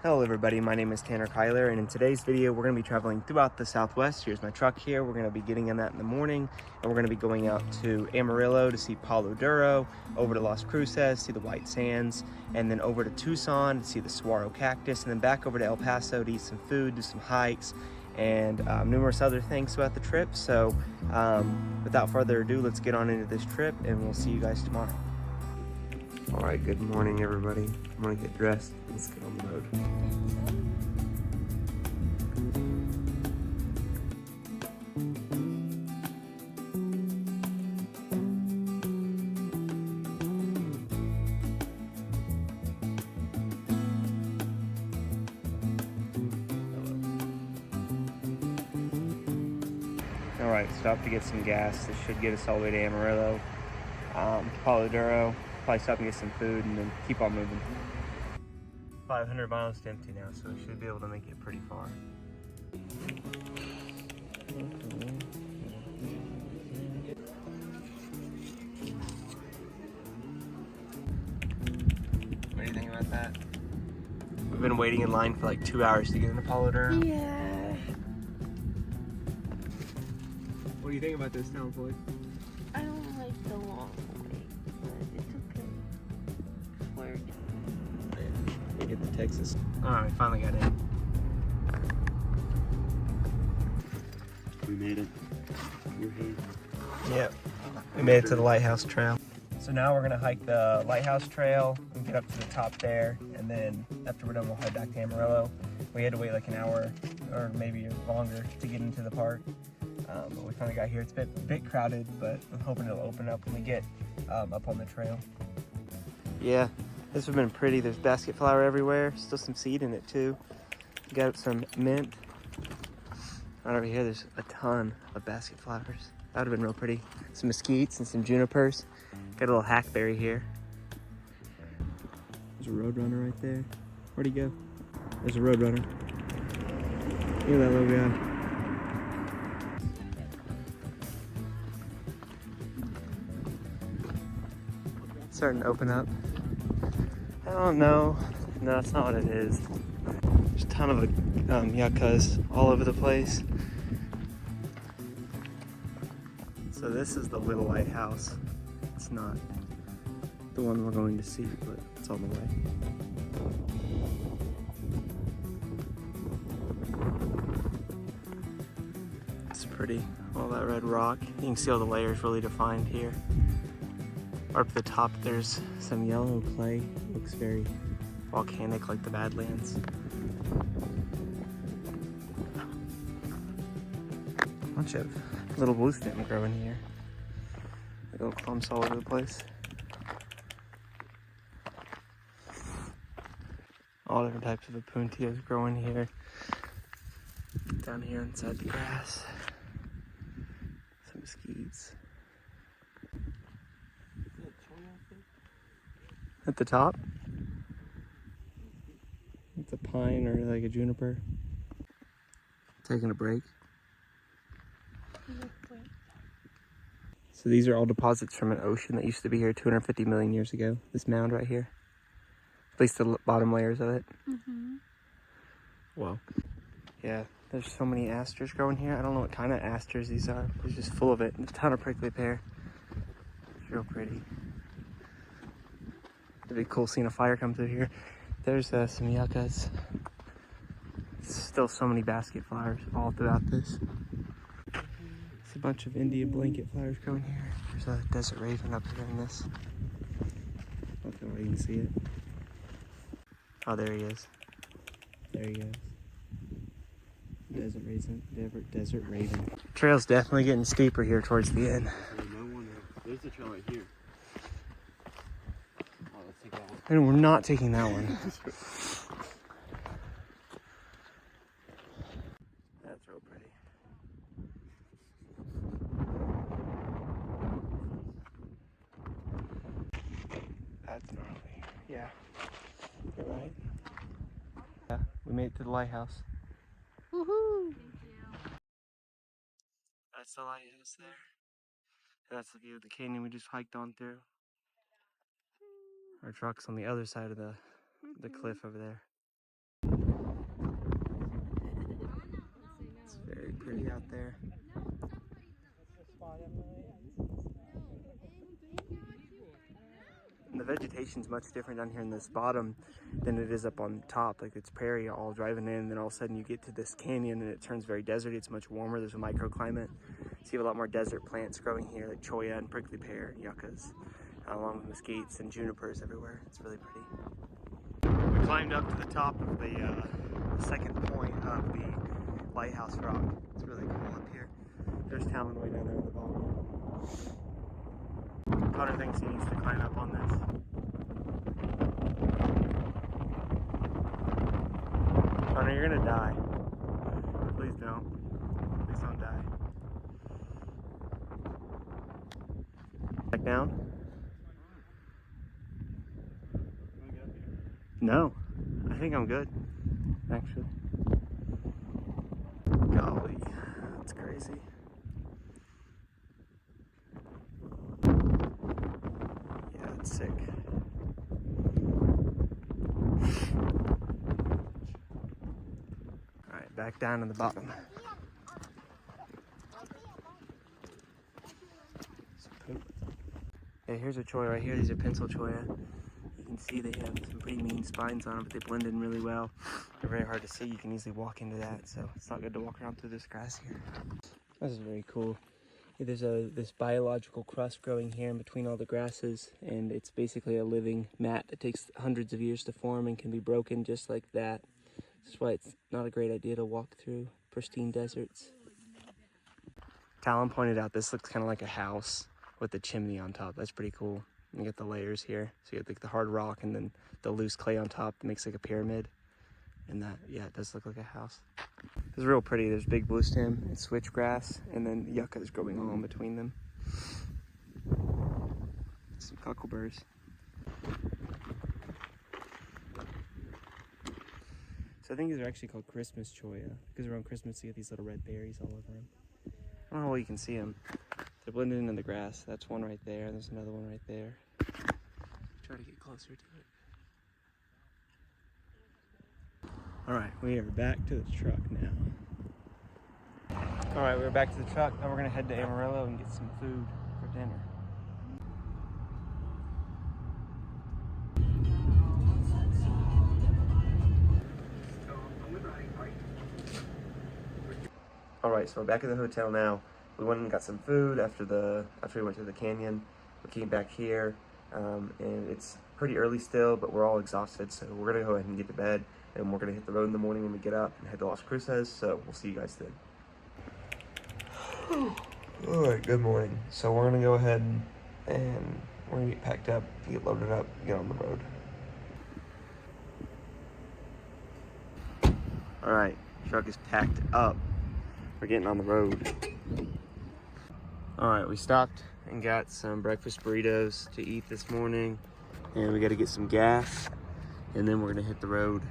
Hello everybody, my name is Tanner Kyler, and in today's video we're going to be traveling throughout the Southwest. Here's my truck here. We're going to be getting in that in the morning, and we're going to be going out to Amarillo to see Palo Duro, over to Las Cruces, see the white sands, and then over to Tucson to see the Saguaro cactus, and then back over to El Paso to eat some food, do some hikes, and numerous other things throughout the trip. So without further ado, let's get on into this trip, and we'll see you guys tomorrow. All right, good morning everybody. I'm gonna get dressed. Let's get on the road. All right, stop to get some gas. This should get us all the way to Amarillo, Palo Duro. Probably stop and get some food and then keep on moving. 500 miles to empty now, so we should be able to make it pretty far. What do you think about that? We've been waiting in line for like 2 hours to get into Palo Duro. Yeah. What do you think about this town, Floyd? I don't like the long wait, but it's okay. Work. We get to Texas. Alright, finally got in. We made it. We're here. Yep. We made it to the Lighthouse Trail. So now we're gonna hike the Lighthouse Trail and get up to the top there, and then after we're done we'll head back to Amarillo. We had to wait like an hour or maybe longer to get into the park. But we finally got here. It's a bit crowded, but I'm hoping it'll open up when we get up on the trail. Yeah, this has been pretty. There's basket flower everywhere. Still some seed in it too. Got some mint. Right over here, there's a ton of basket flowers. That would have been real pretty. Some mesquites and some junipers. Got a little hackberry here. There's a roadrunner right there. Where'd he go? There's a roadrunner. Look at that little guy. Starting to open up. I don't know. No, that's not what it is. There's a ton of yuccas all over the place. So this is the little lighthouse. It's not the one we're going to see, but it's on the way. It's pretty. All that red rock. You can see all the layers really defined here. Up at the top, there's some yellow clay. Looks very volcanic, like the Badlands. Bunch of little bluestem growing here. Little clumps all over the place. All different types of opuntias growing here. Down here inside the grass. Some mesquites. At the top? It's a pine or like a juniper. Taking a break. So these are all deposits from an ocean that used to be here 250 million years ago. This mound right here. At least the bottom layers of it. Mm-hmm. Wow. Yeah, there's so many asters growing here. I don't know what kind of asters these are. It's just full of it. A ton of prickly pear. It's real pretty. It'd be cool seeing a fire come through here. There's some yuccas. Still so many basket flowers all throughout this. There's a bunch of India blanket flowers growing here. There's a desert raven up here in this. I don't know where you can see it. Oh, there he is. There he goes. Desert raven. Trail's definitely getting steeper here towards the end. There's the trail right here. Oh, let's take that one. And we're not taking that one. That's real pretty. That's gnarly. Yeah. You're right. Yeah, we made it to the lighthouse. Woohoo! That's the lighthouse there. And that's the view of the canyon we just hiked on through. Our truck's on the other side of the cliff over there. vegetation's much different down here in this bottom than it is up on top. Like it's prairie all driving in, and then all of a sudden you get to this canyon and it turns very deserty. It's much warmer. There's a microclimate. So you have a lot more desert plants growing here, like cholla and prickly pear, yuccas, along with mesquites and junipers everywhere. It's really pretty. We climbed up to the top of the second point of the lighthouse rock. It's really cool up here. There's Talon way down there at the bottom. Connor thinks he needs to climb up on this. Connor, you're gonna die. Please don't. Please don't die. Back down? No. I think I'm good, actually. Golly, that's crazy. Yeah, it's sick. Alright, back down to the bottom. Some poop. Yeah, here's a cholla right here. These are pencil cholla. You can see they have some pretty mean spines on them, but they blend in really well. They're very hard to see. You can easily walk into that, so it's not good to walk around through this grass here. This is very cool. There's this biological crust growing here in between all the grasses, and it's basically a living mat that takes hundreds of years to form and can be broken just like that. That's why it's not a great idea to walk through pristine deserts. Talon pointed out this looks kind of like a house with a chimney on top. That's pretty cool. You get the layers here. So you get like the hard rock and then the loose clay on top that makes like a pyramid. And that, yeah, it does look like a house. It's real pretty. There's big blue stem and switchgrass, and then yuccas growing all in between them. Some cockleburrs. So I think these are actually called Christmas cholla, because around Christmas you get these little red berries all over them. I don't know how you can see them. They're blended into the grass. That's one right there. There's another one right there. Try to get closer to it. All right, we are back to the truck now. All right, we're back to the truck. Now we're gonna head to Amarillo and get some food for dinner. All right, so we're back at the hotel now. We went and got some food after we went to the canyon. We came back here, and it's pretty early still, but we're all exhausted, so we're gonna go ahead and get to bed, and we're gonna hit the road in the morning when we get up and head to Las Cruces. So we'll see you guys then. All right, good morning. So we're gonna go ahead and we're gonna get packed up, get loaded up, get on the road. All right, truck is packed up. We're getting on the road. All right, we stopped and got some breakfast burritos to eat this morning, and we got to get some gas, and then we're gonna hit the road.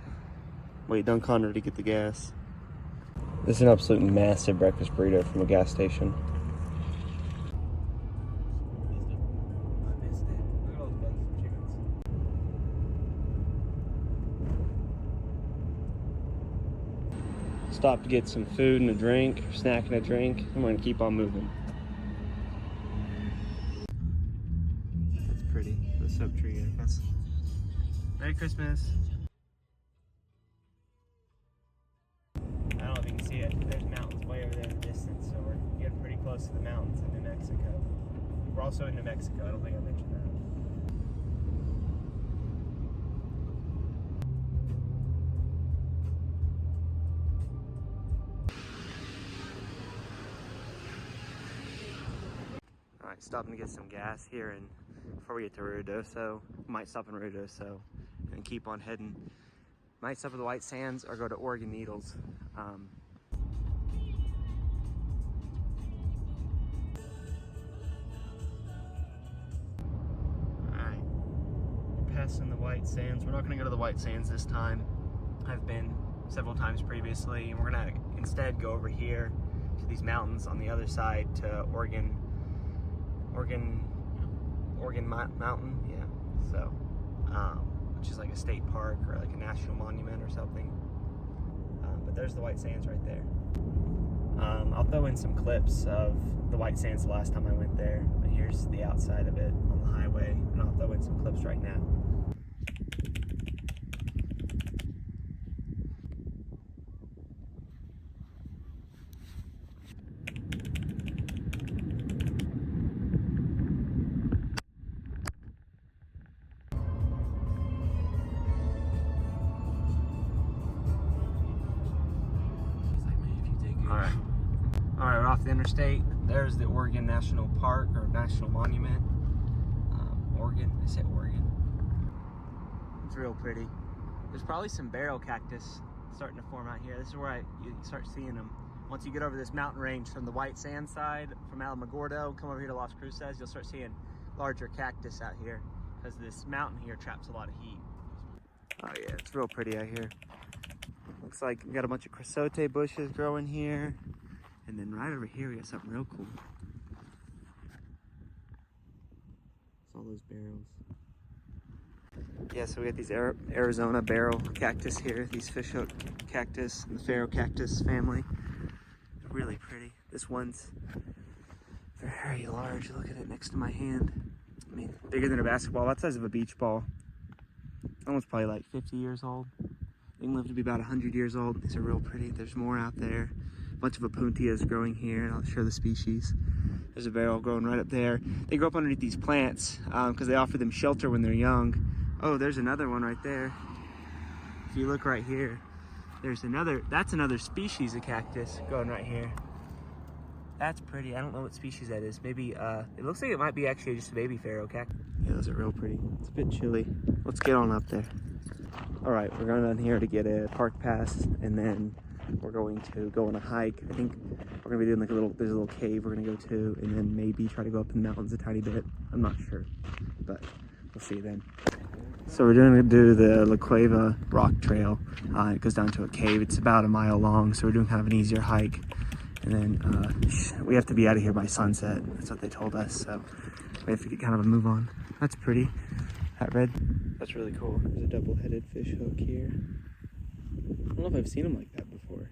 Wait, don't Connor to get the gas. This is an absolutely massive breakfast burrito from a gas station. I missed it. Look at all those bugs and chickens. Stopped to get some food and a drink, snack and a drink. I'm gonna keep on moving. That's pretty. The soap tree, I guess. Merry Christmas. I don't know if you can see it. There's mountains way over there in the distance, so we're getting pretty close to the mountains in New Mexico. We're also in New Mexico. I don't think I mentioned that. Alright, stopping to get some gas here, and before we get to Ruidoso, might stop in Ruidoso and keep on heading. Might stop at the White Sands or go to Oregon Needles. Alright, we're passing the White Sands. We're not going to go to the White Sands this time. I've been several times previously, and we're going to instead go over here to these mountains on the other side to Oregon Mountain, yeah. So, which is like a state park or like a national monument or something. But there's the White Sands right there. I'll throw in some clips of the White Sands the last time I went there. But here's the outside of it on the highway, and I'll throw in some clips right now. All right, we're off the interstate. There's the Oregon National Park, or National Monument. Oregon, I said Oregon. It's real pretty. There's probably some barrel cactus starting to form out here. This is where you start seeing them. Once you get over this mountain range from the white sand side, from Alamogordo, come over here to Las Cruces, you'll start seeing larger cactus out here because this mountain here traps a lot of heat. Oh yeah, it's real pretty out here. Looks like we got a bunch of chrysote bushes growing here. And then right over here, we got something real cool. It's all those barrels. Yeah, so we got these Arizona barrel cactus here, these fishhook cactus, the Pharaoh cactus family. Really pretty. This one's very large. Look at it next to my hand. I mean, bigger than a basketball, about the size of a beach ball. That one's probably like 50 years old. They can live to be about 100 years old. These are real pretty. There's more out there. A bunch of opuntias growing here, and I'll show the species. There's a barrel growing right up there. They grow up underneath these plants because they offer them shelter when they're young. Oh, there's another one right there. If you look right here, there's another, that's another species of cactus growing right here. That's pretty. I don't know what species that is. Maybe, it looks like it might be actually just a baby Pharaoh cactus. Yeah, those are real pretty. It's a bit chilly. Let's get on up there. All right, we're going down here to get a park pass, and then we're going to go on a hike. I think we're gonna be doing like there's a little cave we're gonna go to, and then maybe try to go up in the mountains a tiny bit. I'm not sure, but we'll see then. So we're going to do the La Cueva rock trail. It goes down to a cave. It's about a mile long, so we're doing kind of an easier hike. And then we have to be out of here by sunset. That's what they told us, so we have to get kind of a move on. That's pretty. That red, that's really cool. There's a double-headed fish hook here. I don't know if I've seen them like that before.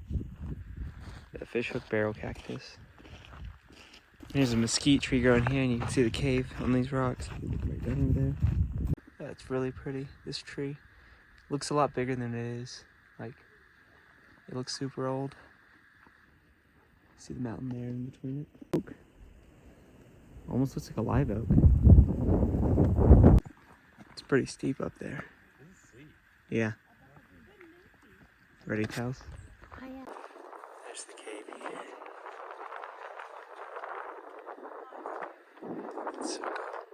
A fish hook barrel cactus. There's a mesquite tree growing here, and you can see the cave on these rocks. Right down over there. Yeah, it's really pretty. This tree looks a lot bigger than it is. Like, it looks super old. See the mountain there in between it? Oak. Almost looks like a live oak. It's pretty steep up there. Yeah. Ready, Tals? Oh, yeah. There's the cave here. It's so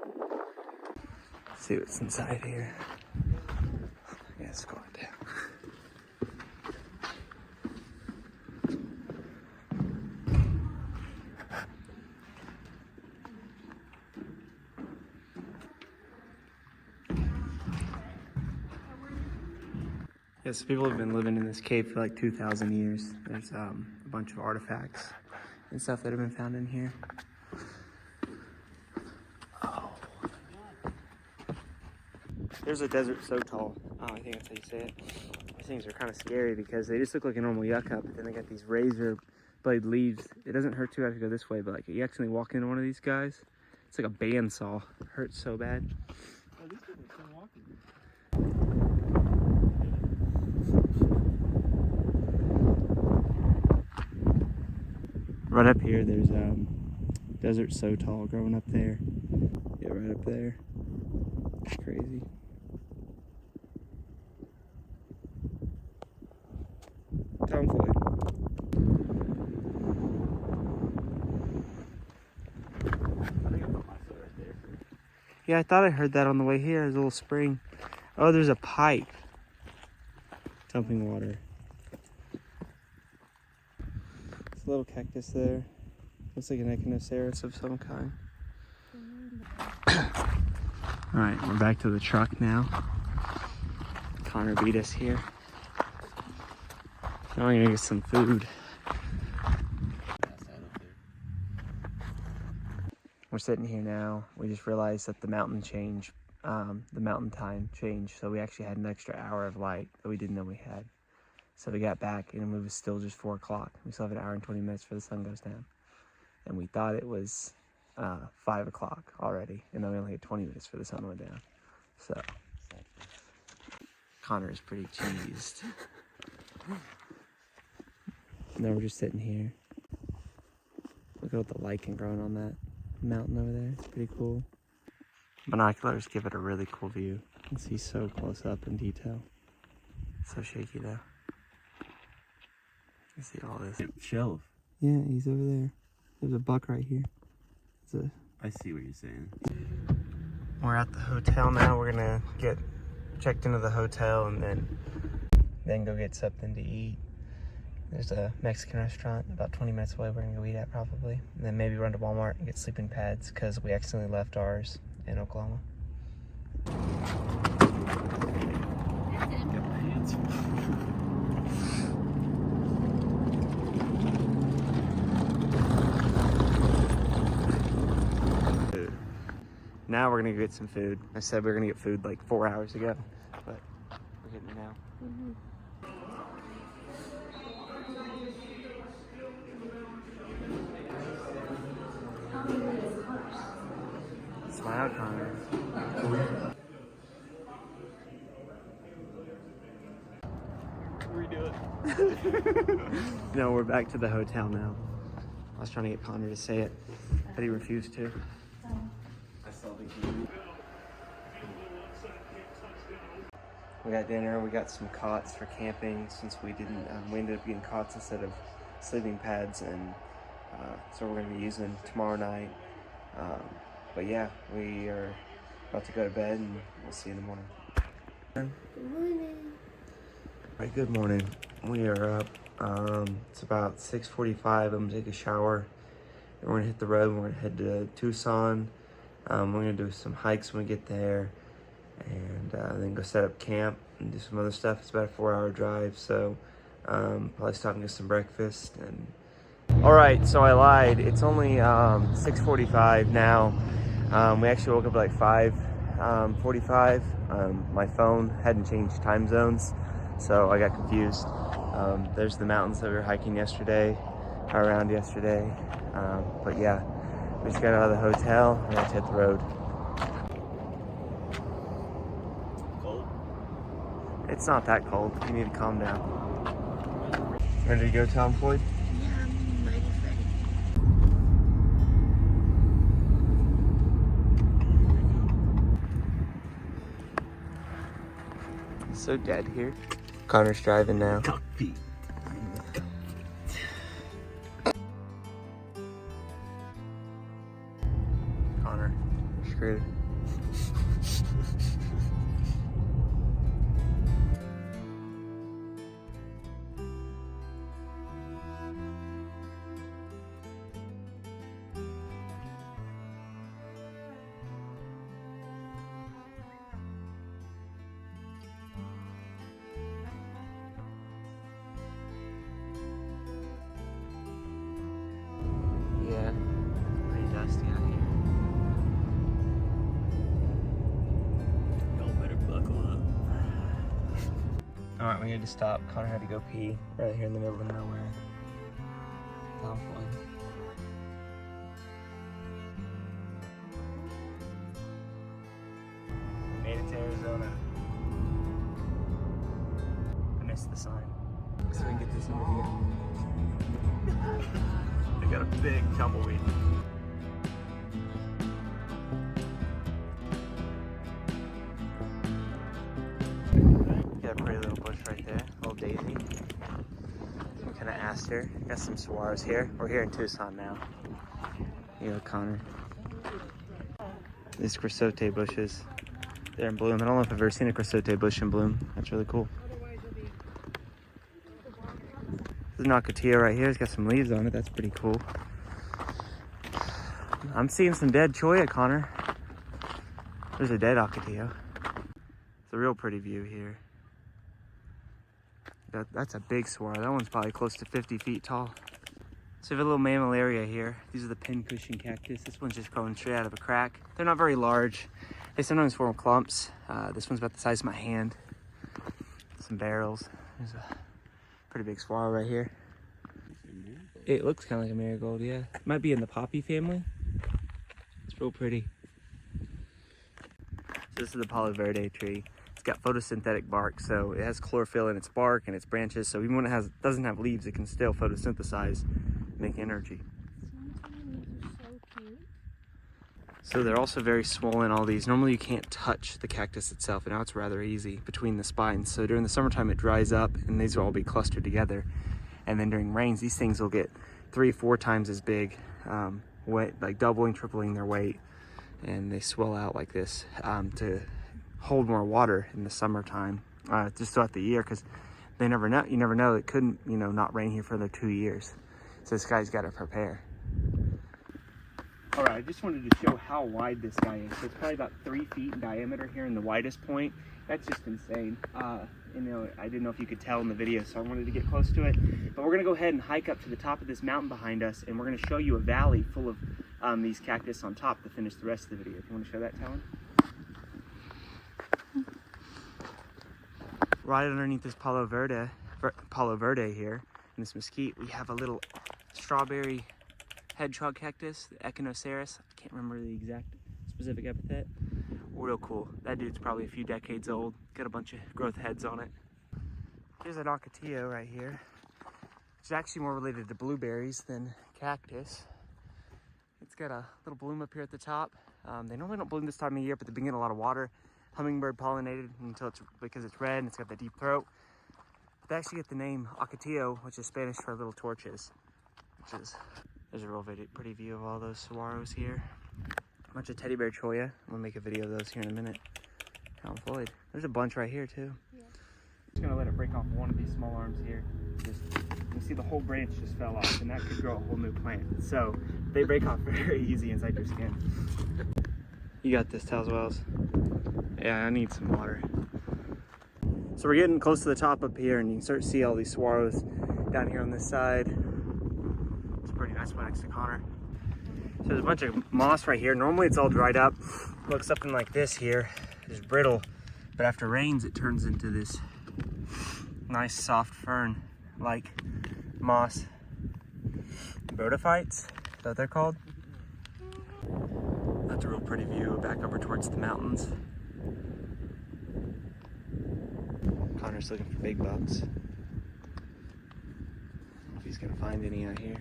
cool. Let's see what's inside here. Yeah, let's go right down. Yes, people have been living in this cave for like 2,000 years. There's a bunch of artifacts and stuff that have been found in here. Oh. There's a desert so tall. Oh, I think that's how you say it. These things are kind of scary because they just look like a normal yucca, but then they got these razor blade leaves. It doesn't hurt too bad to go this way, but like you accidentally walk into one of these guys, it's like a bandsaw. It hurts so bad. Oh, these people are still walking. Right up here, there's desert so tall growing up there. Yeah, right up there. It's crazy. Tomboy. Yeah, I thought I heard that on the way here. There's a little spring. Oh, there's a pipe dumping water. There's a little cactus there. Looks like an echinoceros of some kind. All right, we're back to the truck now. Connor beat us here. Now we're gonna get some food. We're sitting here now. We just realized that the mountain time changed. So we actually had an extra hour of light that we didn't know we had. So we got back and it was still just 4 o'clock. We still have an hour and 20 minutes before the sun goes down. And we thought it was 5 o'clock already, and then we only had 20 minutes for the sun went down. So Connor is pretty cheesed. Now we're just sitting here. Look at all the lichen growing on that mountain over there. It's pretty cool. Binoculars give it a really cool view. You can see so close up in detail. So shaky though. You see all this. Shelf. Yeah, he's over there. There's a buck right here. I see what you're saying. We're at the hotel now. We're gonna get checked into the hotel and then go get something to eat. There's a Mexican restaurant about 20 minutes away we're gonna go eat at probably. And then maybe run to Walmart and get sleeping pads because we accidentally left ours in Oklahoma. Get my hands. Now we're gonna go get some food. I said we were gonna get food like 4 hours ago, but we're getting it now. Smile, Connor. What are we doing? No, we're back to the hotel now. I was trying to get Connor to say it, but he refused to. I saw the game. We got dinner. We got some cots for camping since we didn't. We ended up getting cots instead of sleeping pads, and so we're gonna be using tomorrow night. But yeah, we are about to go to bed, and we'll see you in the morning. Good morning. All right, good morning. We are up. It's about 6:45. I'm gonna take a shower, and we're gonna hit the road. We're gonna head to Tucson. We're gonna do some hikes when we get there, and then go set up camp and do some other stuff. It's about a 4-hour drive, so probably stop and get some breakfast. And all right, so I lied. It's only 6:45 now. We actually woke up at like 5:45. My phone hadn't changed time zones, so I got confused. There's the mountains that we were hiking around yesterday. But yeah, we just got out of the hotel and let's hit the road. Cold? It's not that cold. You need to calm down. Ready to go, Tom Floyd? Yeah, I'm ready. So dead here. Connor's driving now. Cacti. Connor, you're screwed. Yeah, pretty dusty out here. Y'all better buckle up. All right, we had to stop. Connor had to go pee right here in the middle of nowhere. Tom Floyd. Made it to Arizona. I missed the sign. So we can get this over here. They got a big tumbleweed. Got a pretty little bush right there, little daisy. We kind of asked her. Got some saguaros here. We're here in Tucson now. You know, Connor. These chrysote bushes, they're in bloom. I don't know if I've ever seen a chrysote bush in bloom. That's really cool. There's an ocotillo right here. It's got some leaves on it. That's pretty cool. I'm seeing some dead cholla, Connor. There's a dead ocotillo. It's a real pretty view here. That's a big saguaro. That one's probably close to 50 feet tall. So we have a little mammillaria here. These are the pincushion cactus. This one's just growing straight out of a crack. They're not very large. They sometimes form clumps. This one's about the size of my hand. Some barrels. There's a pretty big saguaro right here. It looks kind of like a marigold, yeah. It might be in the poppy family. Real pretty. So this is the Palo Verde tree. It's got photosynthetic bark, so it has chlorophyll in its bark and its branches. So even when it doesn't have leaves, it can still photosynthesize, make energy. So cute. So they're also very swollen, all these. Normally you can't touch the cactus itself, and now it's rather easy between the spines. So during the summertime it dries up and these will all be clustered together. And then during rains, these things will get 3-4 times as big, like doubling, tripling their weight. And they swell out like this to hold more water in the summertime, just throughout the year, because you never know, it couldn't, not rain here for another 2 years. So this guy's got to prepare. All right, I just wanted to show how wide this guy is. So it's probably about 3 feet in diameter here in the widest point. That's just insane. I didn't know if you could tell in the video, so I wanted to get close to it. But we're gonna go ahead and hike up to the top of this mountain behind us, and we're gonna show you a valley full of these cactus on top to finish the rest of the video. If you want to show that, Talon? Right underneath this Palo Verde here, in this mesquite, we have a little strawberry hedgehog cactus, the Echinoceras. I can't remember the exact specific epithet. Real cool. That dude's probably a few decades old. Got a bunch of growth heads on it. Here's an ocotillo right here. It's actually more related to blueberries than cactus. It's got a little bloom up here at the top. They normally don't bloom this time of year, but they've been getting a lot of water. Hummingbird pollinated because it's red and it's got the deep throat. But they actually get the name ocotillo, which is Spanish for little torches. There's a real pretty view of all those saguaros here. A bunch of teddy bear cholla. I'm gonna make a video of those here in a minute. Count Floyd. There's a bunch right here too. Yeah. Just gonna let it break off one of these small arms here. You see the whole branch just fell off, and that could grow a whole new plant. So they break off very easy inside your skin. You got this, Telswells. Yeah, I need some water. So we're getting close to the top up here, and you can start to see all these saguaros down here on this side. It's a pretty nice one next to Connor. So there's a bunch of moss right here. Normally it's all dried up. Looks something like this here. It's brittle, but after rains it turns into this nice soft fern like moss. Brodophytes, is that what they're called? That's a real pretty view back over towards the mountains. Connor's looking for big bucks. I don't know if he's gonna find any out here.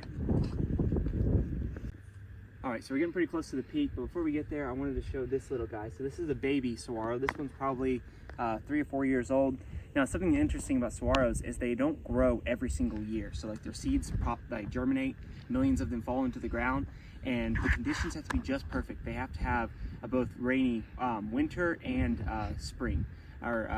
All right, so we're getting pretty close to the peak, but before we get there, I wanted to show this little guy. So this is a baby saguaro. This one's probably 3 or 4 years old. Now, something interesting about saguaros is they don't grow every single year. So like their seeds germinate, millions of them fall into the ground, and the conditions have to be just perfect. They have to have a both rainy winter and spring, or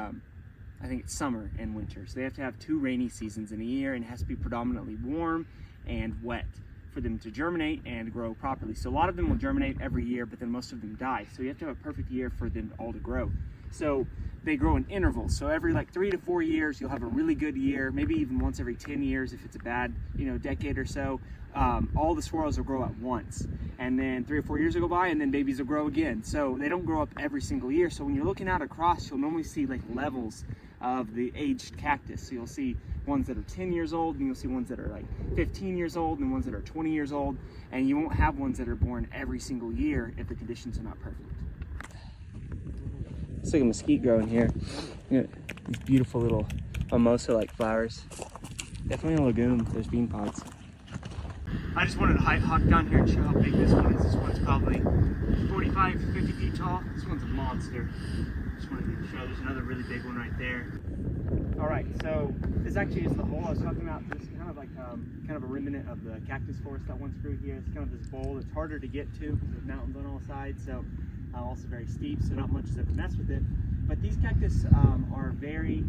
I think it's summer and winter. So they have to have 2 rainy seasons in a year, and it has to be predominantly warm and wet for them to germinate and grow properly. So a lot of them will germinate every year, but then most of them die. So you have to have a perfect year for them all to grow. So they grow in intervals. So every like 3 to 4 years, you'll have a really good year, maybe even once every 10 years if it's a bad, decade or so. All the saguaros will grow at once. And then 3 or 4 years will go by, and then babies will grow again. So they don't grow up every single year. So when you're looking out across, you'll normally see like levels of the aged cactus. So you'll see ones that are 10 years old, and you'll see ones that are like 15 years old, and ones that are 20 years old, and you won't have ones that are born every single year if the conditions are not perfect. It's like a mesquite growing here. These beautiful little mimosa-like flowers. Definitely a lagoon. There's bean pods. I just wanted to hike down here and show how big this one is. This one's probably 45 to 50 feet tall. This one's a monster. Just wanted to show. There's another really big one right there. All right, so this actually is the hole I was talking about. This is kind of like kind of a remnant of the cactus forest that once grew here. It's kind of this bowl. It's harder to get to because there's mountains on all sides, so also very steep, so not much to mess with it. But these cactus are very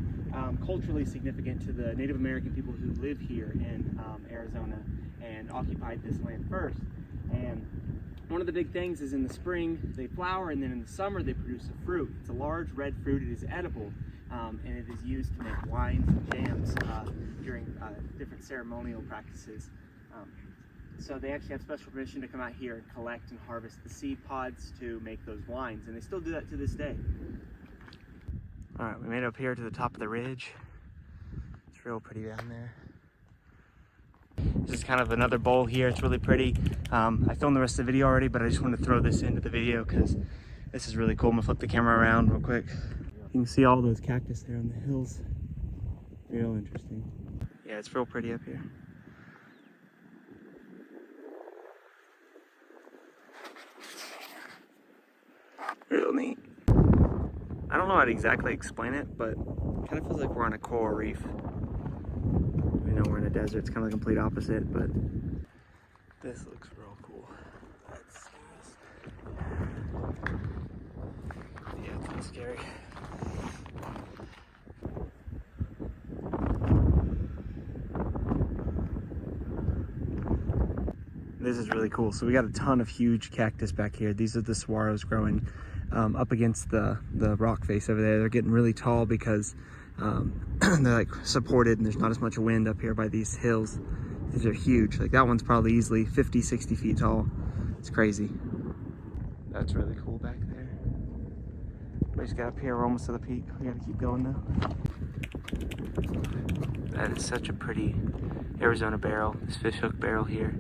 culturally significant to the Native American people who live here in Arizona and occupied this land first. And one of the big things is in the spring they flower, and then in the summer they produce a fruit. It's a large red fruit. It is edible, and it is used to make wines and jams during different ceremonial practices. So they actually have special permission to come out here and collect and harvest the seed pods to make those wines, and they still do that to this day. All right, we made it up here to the top of the ridge. It's real pretty down there. This is kind of another bowl here. It's really pretty. I filmed the rest of the video already, but I just wanted to throw this into the video because this is really cool. I'm gonna flip the camera around real quick. You can see all those cactus there on the hills. Real interesting. Yeah, it's real pretty up here. Real neat. I don't know how to exactly explain it, but it kind of feels like we're on a coral reef. We know we're in a desert, it's kind of the complete opposite, but this looks real cool. That's yeah, it's kind of scary. This is really cool. So we got a ton of huge cactus back here. These are the saguaros growing up against the rock face over there. They're getting really tall because they're like supported and there's not as much wind up here by these hills. These are huge. Like that one's probably easily 50, 60 feet tall. It's crazy. That's really cool back there. We just got up here. We're almost to the peak. We gotta keep going now. That is such a pretty Arizona barrel. This fish hook barrel here.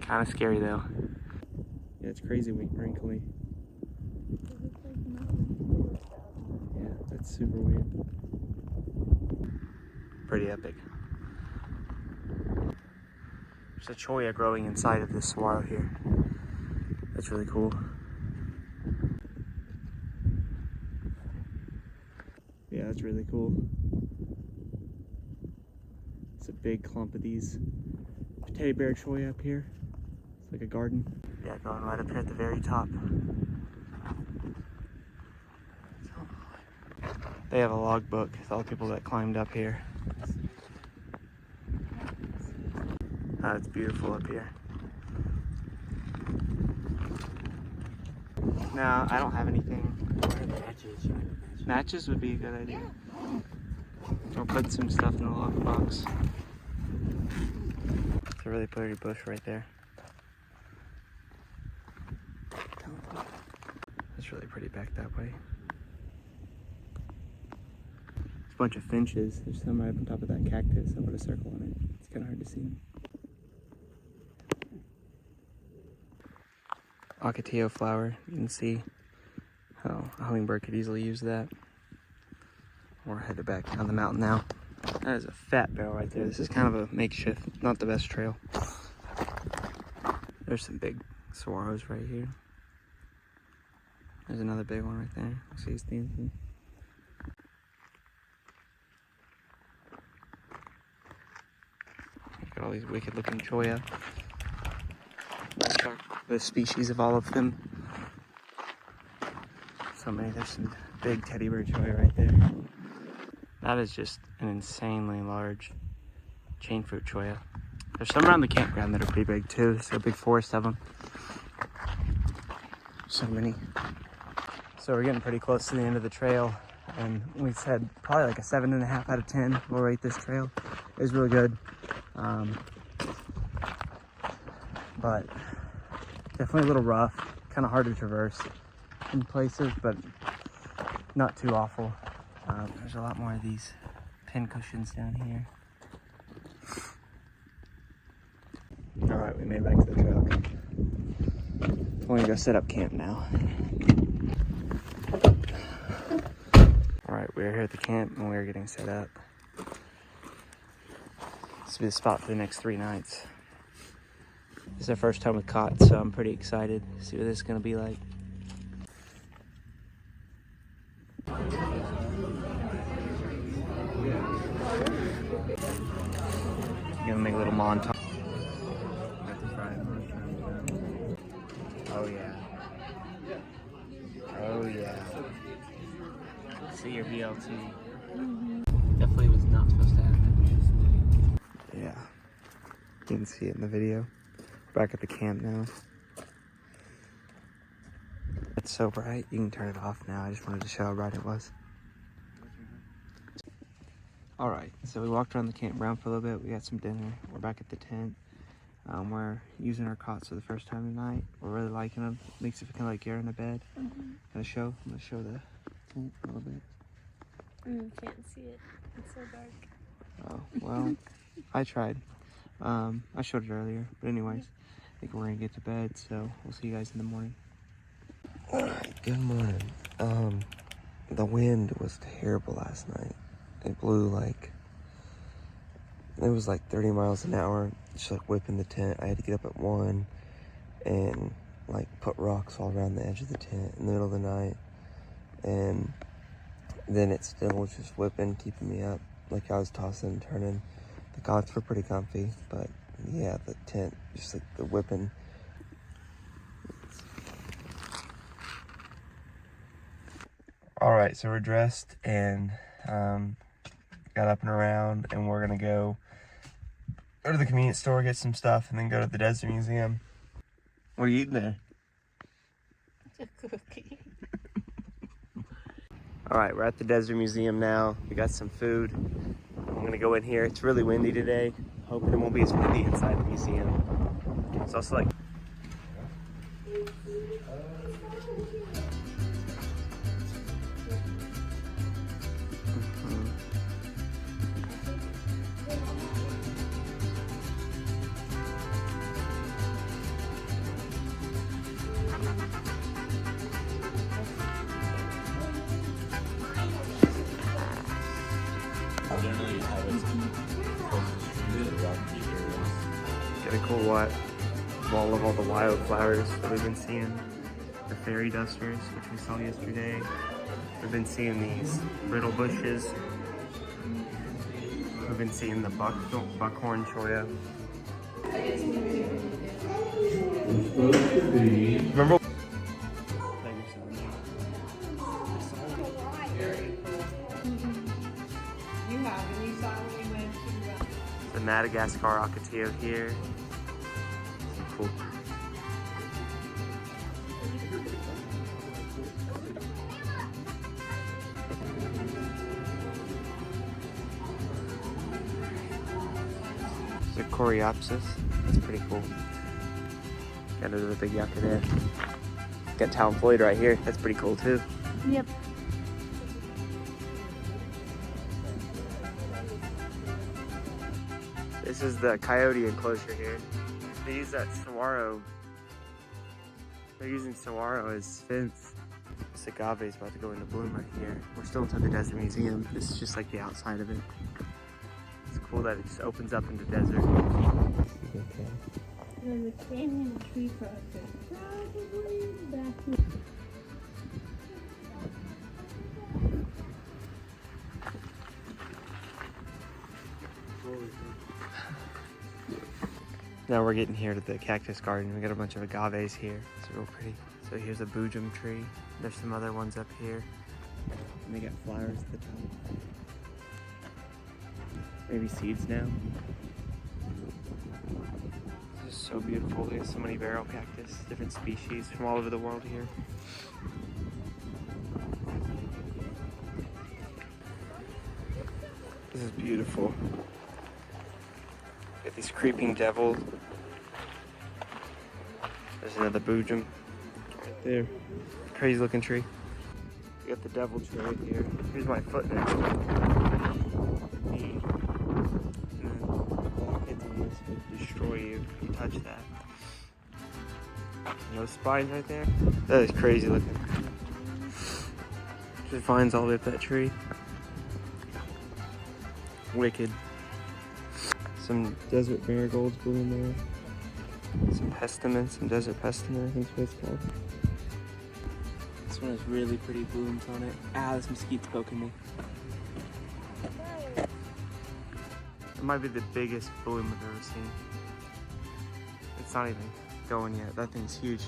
Kind of scary though. Yeah, it's crazy wrinkly. Yeah, that's super weird. Pretty epic. There's a cholla growing inside of this saguaro here. That's really cool. Yeah, that's really cool. It's a big clump of these teddy bear cholla up here. It's like a garden. Yeah, going right up here at the very top. They have a logbook with all the people that climbed up here. It's beautiful up here. No, I don't have anything. Matches would be a good idea. I'll put some stuff in the lockbox. It's a really pretty bush right there. It's really pretty back that way. There's a bunch of finches. There's some right up on top of that cactus. I'll put a circle on it. It's kind of hard to see them. Ocotillo flower. You can see how a hummingbird could easily use that. We're headed back down the mountain now. That is a fat barrel right there. This is kind of a makeshift, not the best trail. There's some big saguaros right here. There's another big one right there. I see he's dancing. Look at all these wicked looking cholla. The species of all of them. So many. There's some big teddy bear cholla right there. That is just an insanely large chain fruit cholla. There's some around the campground that are pretty big too. There's a big forest of them. So many. So we're getting pretty close to the end of the trail, and we said probably like a 7.5 out of 10. We'll rate this trail. It was really good, but definitely a little rough, kind of hard to traverse in places, but not too awful. There's a lot more of these pin cushions down here. All right, we made it back to the trail. We're gonna go set up camp now. All right, we're here at the camp and we're getting set up. This will be the spot for the next 3 nights. This is our first time with cots, so I'm pretty excited to see what this is gonna be like. I'm gonna make a little montage. Oh yeah. Oh yeah. See your BLT. Definitely was not supposed to happen. Yeah. You can see it in the video. Back at the camp now. It's so bright, you can turn it off now. I just wanted to show how bright it was. Alright, so we walked around the campground for a little bit. We got some dinner. We're back at the tent. We're using our cots for the first time tonight. We're really liking them. Makes it feel like you're in a bed. I'm gonna show the tent a little bit. Can't see it. It's so dark. Oh, well, I tried. I showed it earlier, but anyways, I think we're gonna get to bed, so we'll see you guys in the morning. Alright, good morning. The wind was terrible last night. It blew it was like 30 miles an hour, just like whipping the tent. I had to get up at 1 and like put rocks all around the edge of the tent in the middle of the night. And then it still was just whipping, keeping me up. Like I was tossing and turning. The cots were pretty comfy, but yeah, the tent, just like the whipping. All right, so we're dressed and got up and around, and we're gonna go to the convenience store, get some stuff, and then go to the desert museum. What are you eating there? It's a cookie. All right, we're at the desert museum now. We got some food. I'm gonna go in here. It's really windy today. Hoping it won't be as windy inside the museum. It's also like Generally, you have it closest to the rocky areas. get a cool wall of all the wildflowers that we've been seeing. The fairy dusters, which we saw yesterday. We've been seeing these brittle bushes. We've been seeing the buckhorn cholla. Remember? The Madagascar Ocotillo here. Some cool. There's a Coreopsis. That's pretty cool. Got another big yucca there. Got Talonploid right here. That's pretty cool too. Yep. This is the coyote enclosure here. They use that saguaro. They're using saguaro as fence. This agave is about to go into bloom right here. We're still inside the desert museum. This is just like the outside of it. It's cool that it just opens up into desert. There's a canyon tree project. Probably back here. Now we're getting here to the cactus garden. We got a bunch of agaves here. It's real pretty. So here's a boojum tree. There's some other ones up here. And they got flowers at the top. Maybe seeds now. This is so beautiful. There's so many barrel cactus, different species from all over the world here. This is beautiful. Got these creeping devils. There's another boojum right there. Crazy looking tree. We got the devil tree right here. Here's my foot next to it. And then walk into this would destroy you if you touch that. And those spines right there. That is crazy looking. Just vines all the way up that tree. Wicked. Some desert marigolds blooming there. Some pestaments, some desert pestament, I think is what it's called. This one has really pretty blooms on it. Ah, this mesquite's poking me. It might be the biggest bloom I've ever seen. It's not even going yet. That thing's huge.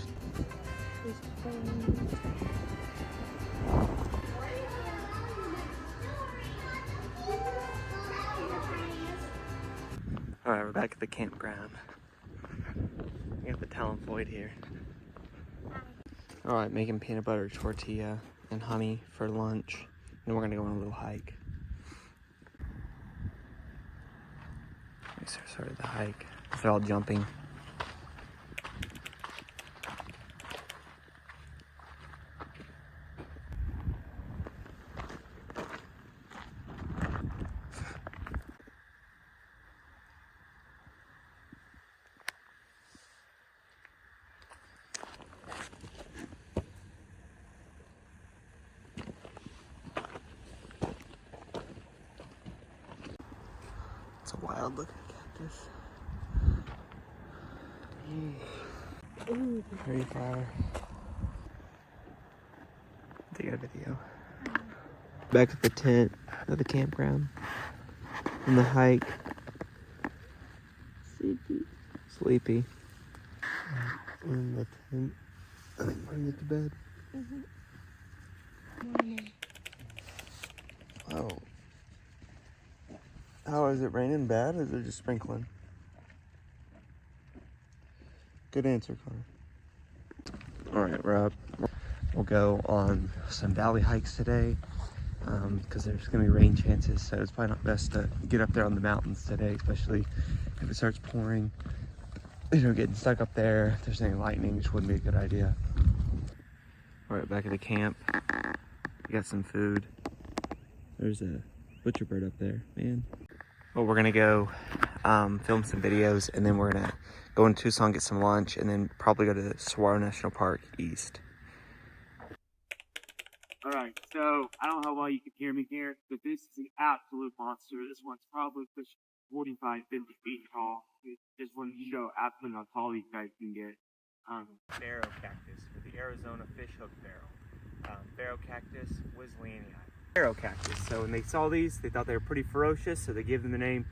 Alright, we're back at the campground. We got the Talonploid here. Alright, making peanut butter tortilla and honey for lunch. And we're gonna go on a little hike. We started the hike. They're all jumping. It's a wild looking cactus. Pretty flower. Take a video. Back at the tent of the campground. On the hike. Sleepy. In the tent. I think we're gonna get to bed. Oh. How is it raining bad or is it just sprinkling? Good answer, Connor. Alright, we're up. We'll go on some valley hikes today because there's going to be rain chances, so it's probably not best to get up there on the mountains today, especially if it starts pouring. You know, getting stuck up there, if there's any lightning, which wouldn't be a good idea. Alright, back at the camp. We got some food. There's a butcher bird up there, man. Well, we're gonna go film some videos, and then we're gonna go in Tucson, get some lunch, and then probably go to Saguaro National Park East. All right, so I don't know how well you can hear me here, but this is an absolute monster. This one's probably pushing 45, 50 feet tall. This one you show absolutely how tall these guys can get. Barrow cactus, or the Arizona fishhook barrel. Barrow cactus, Weasleyanii. Barrow cactus. So when they saw these, they thought they were pretty ferocious, so they gave them the name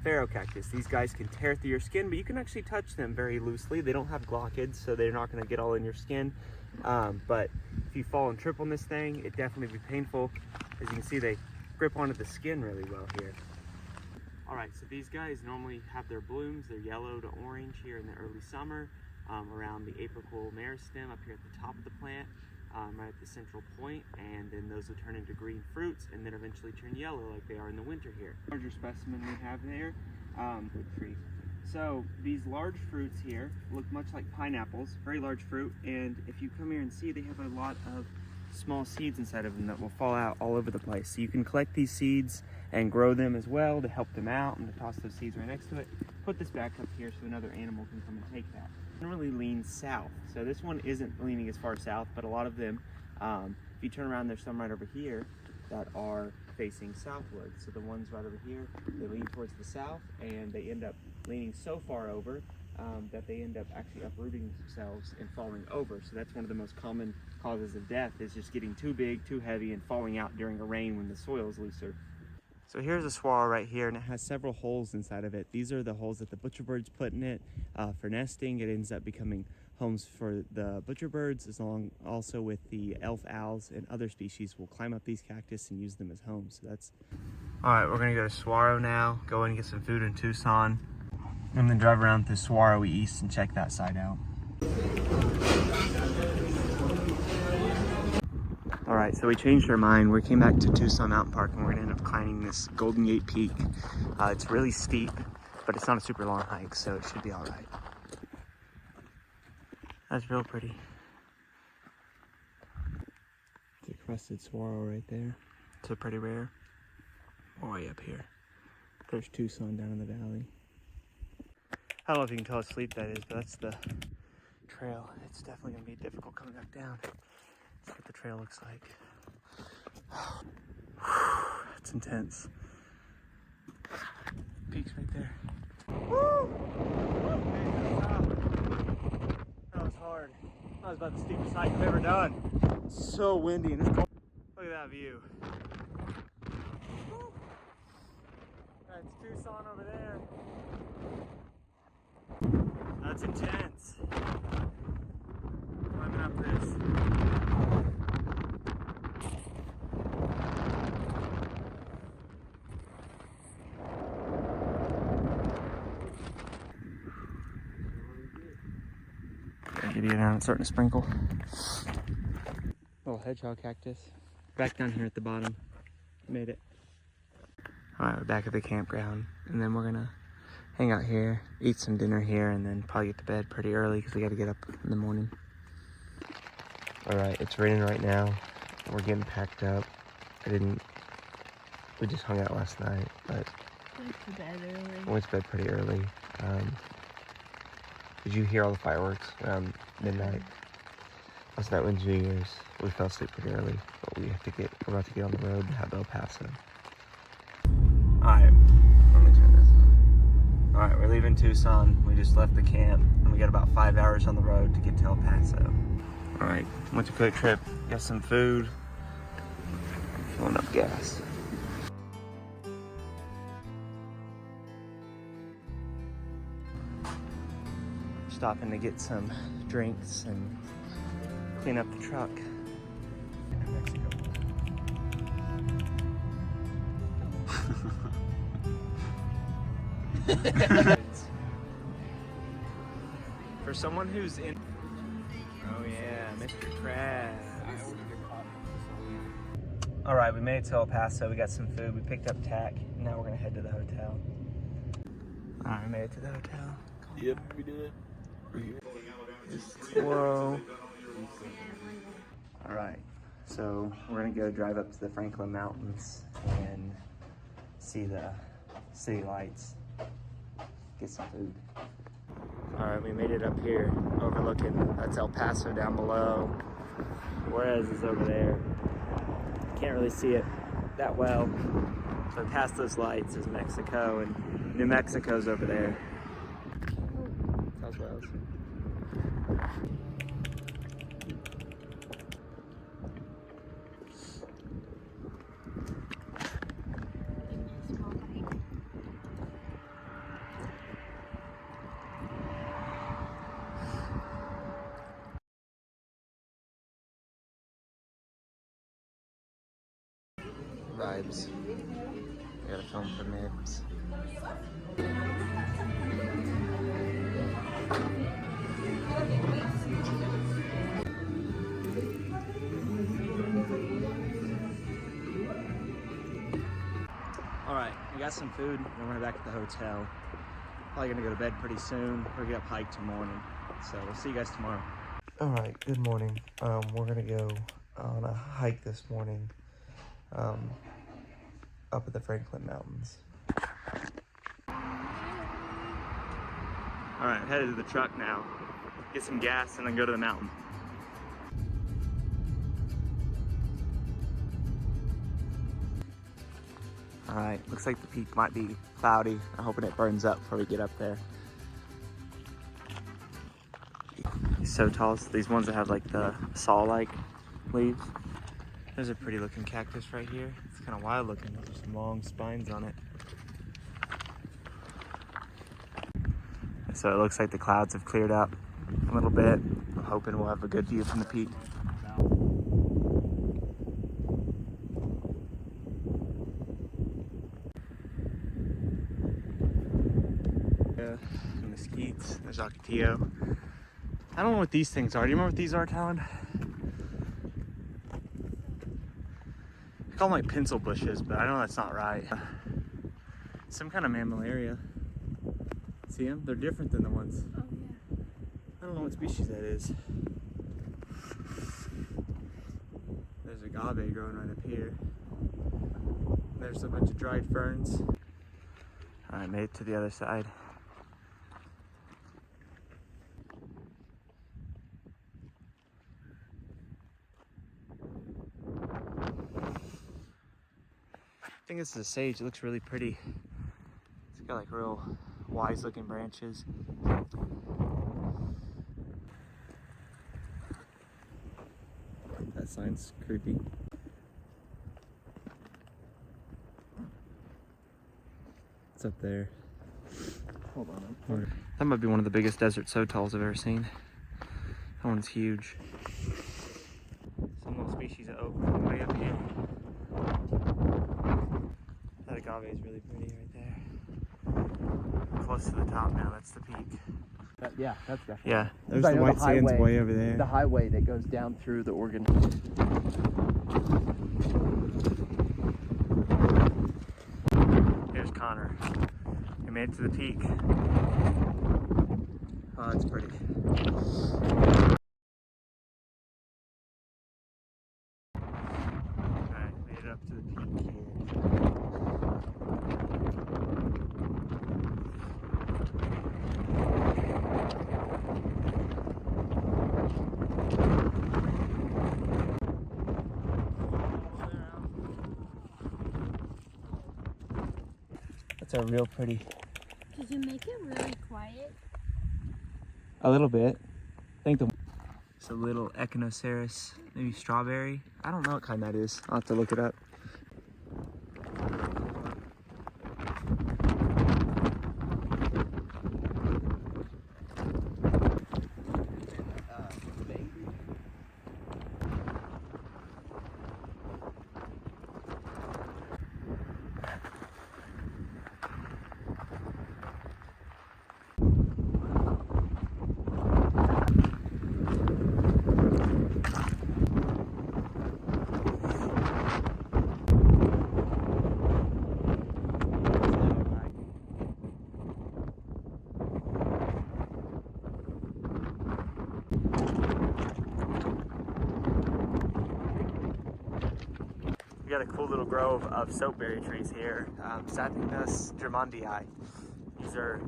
Barrow cactus. These guys can tear through your skin, but you can actually touch them very loosely. They don't have glochids, so they're not going to get all in your skin. But if you fall and trip on this thing, it definitely be painful. As you can see, they grip onto the skin really well here. All right, so these guys normally have their blooms. They're yellow to orange here in the early summer, around the apical meristem up here at the top of the plant, right at the central point, and then those will turn into green fruits and then eventually turn yellow like they are in the winter here. Larger specimen we have there, wood tree. So these large fruits here look much like pineapples, very large fruit, and if you come here and see, they have a lot of small seeds inside of them that will fall out all over the place. So you can collect these seeds and grow them as well to help them out, and to toss those seeds right next to it. Put this back up here so another animal can come and take that. It really leans south. So this one isn't leaning as far south, but a lot of them, if you turn around, there's some right over here that are facing southward. So the ones right over here, they lean towards the south, and they end up leaning so far over that they end up actually uprooting themselves and falling over. So that's one of the most common causes of death, is just getting too big, too heavy, and falling out during a rain when the soil is looser. So here's a saguaro right here, and it has several holes inside of it. These are the holes that the butcherbirds put in it for nesting. It ends up becoming homes for the butcherbirds, as long also with the elf owls and other species will climb up these cactus and use them as homes. So that's all right. We're gonna go to Saguaro now, go in and get some food in Tucson, and then drive around to Saguaro East and check that side out. All right, so we changed our mind. We came back to Tucson Mountain Park, and we're gonna end up climbing this Golden Gate Peak. It's really steep, but it's not a super long hike, so it should be all right. That's real pretty. It's a crested saguaro right there. It's a pretty rare. Way up here. There's Tucson down in the valley. I don't know if you can tell how steep that is, but that's the trail. It's definitely gonna be difficult coming back down. That's what the trail looks like. It's intense. Peaks right there. Woo! That was hard. That was about the steepest hike I've ever done. So windy and it's cold. Look at that view. Woo! That's Tucson over there. That's intense. Climbing up this. Get down, it's starting to sprinkle. Little hedgehog cactus. Back down here at the bottom. Made it. Alright, we're back at the campground, and then we're gonna hang out here, eat some dinner here, and then probably get to bed pretty early because we gotta get up in the morning. Alright, it's raining right now. We're getting packed up. We just hung out last night, but went to bed pretty early. Did you hear all the fireworks around midnight? Last night was New Year's. We fell asleep pretty early, but we're about to get on the road to have El Paso. Alright, Alright, we're leaving Tucson. We just left the camp and we got about 5 hours on the road to get to El Paso. Alright, went to Quick Trip, got some food, filling up gas. Stopping to get some drinks and clean up the truck. For someone who's in... Oh yeah, Mr. Crab. Alright, we made it to El Paso. We got some food. We picked up tack. Now we're gonna head to the hotel. Alright, we made it to the hotel. Yep, we did. Whoa. Alright, so we're gonna go drive up to the Franklin Mountains and see the city lights. Get some food. Alright, we made it up here, overlooking, that's El Paso down below. Juarez is over there. Can't really see it that well. So past those lights is Mexico, and New Mexico's over there. South Wales. Vibes. I gotta film for Mibs. Alright, we got some food and we're back at the hotel. Probably gonna go to bed pretty soon. We're gonna hike till morning. So we'll see you guys tomorrow. Alright, good morning. We're gonna go on a hike this morning. Up at the Franklin Mountains. All right, headed to the truck now. Get some gas and then go to the mountain. All right, looks like the peak might be cloudy. I'm hoping it burns up before we get up there. These so tall, these ones that have like the saw-like leaves. There's a pretty looking cactus right here. It's kind of wild looking. There's some long spines on it. So it looks like the clouds have cleared up a little bit. I'm hoping we'll have a good view from the peak. Mesquites. There's Ocotillo. I don't know what these things are. Do you remember what these are, Talon? I call them like pencil bushes, but I know that's not right. Some kind of mammillaria. See them? They're different than the ones. Oh yeah. I don't know what species that is. There's agave growing right up here. There's a bunch of dried ferns. I made it to the other side. I think this is a sage. It looks really pretty. It's got like real wise looking branches. That sign's creepy. It's up there. Hold on. That might be one of the biggest desert sotals I've ever seen. That one's huge. Some little species of oak way up here. That agave is really pretty right there. Close to the top now, that's the peak. Yeah, that's definitely. Yeah, there's the white sands way over there. The highway that goes down through the Oregon. Here's Connor. We made it to the peak. Oh, that's pretty. Alright, made it up to the peak here. That's a real pretty Did you make it really quiet? A little bit. I think it's a little Echinoceros, maybe strawberry. I don't know what kind that is. I'll have to look it up. We got a cool little grove of soapberry trees here. Satinus germandii. These are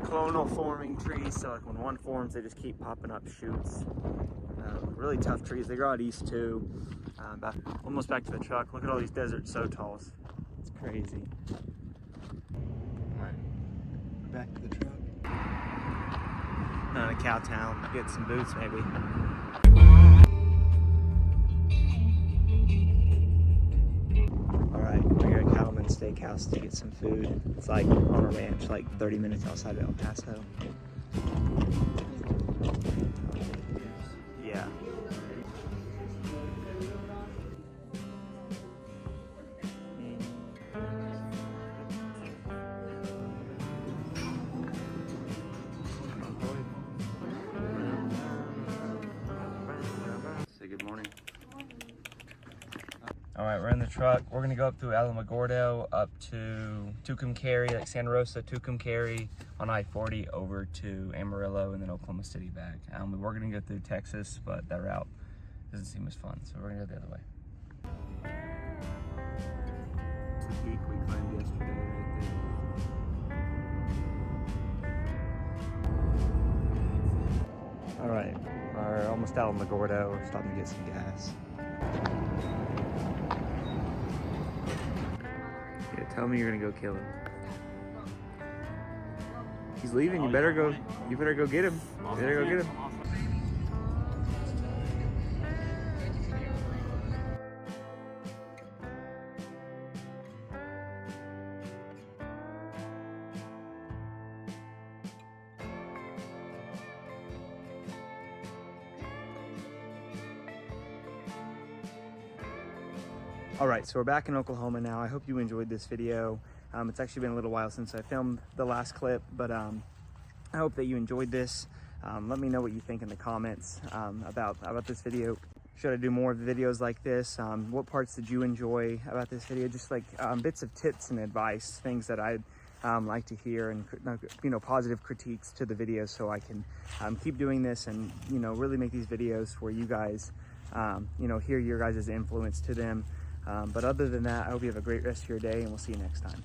clonal forming trees, so like when one forms, they just keep popping up shoots. Really tough trees. They grow out east too. Almost back to the truck. Look at all these desert sotals. It's crazy. All right, back to the truck. Not a cow town. Get some boots maybe. Alright, we're here at Cattleman's Steakhouse to get some food. It's like on a ranch, like 30 minutes outside of El Paso. Yeah. Say good morning. All right, we're in the truck. We're gonna go up through Alamogordo up to Tucumcari, like Santa Rosa, Tucumcari on I-40 over to Amarillo and then Oklahoma City back. We're gonna go through Texas, but that route doesn't seem as fun, so we're gonna go the other way. It's the peak we climbed yesterday right there. All right, we're almost out of Alamogordo. We're stopping to get some gas. Yeah, tell me you're gonna go kill him. He's leaving. You better go. You better go get him. You better go get him. All right, so we're back in Oklahoma now. I hope you enjoyed this video. It's actually been a little while since I filmed the last clip, but I hope that you enjoyed this. Let me know what you think in the comments about this video. Should I do more videos like this? What parts did you enjoy about this video? Just like bits of tips and advice, things that I'd like to hear, and positive critiques to the video, so I can keep doing this and really make these videos where you guys hear your guys' influence to them. But other than that, I hope you have a great rest of your day, and we'll see you next time.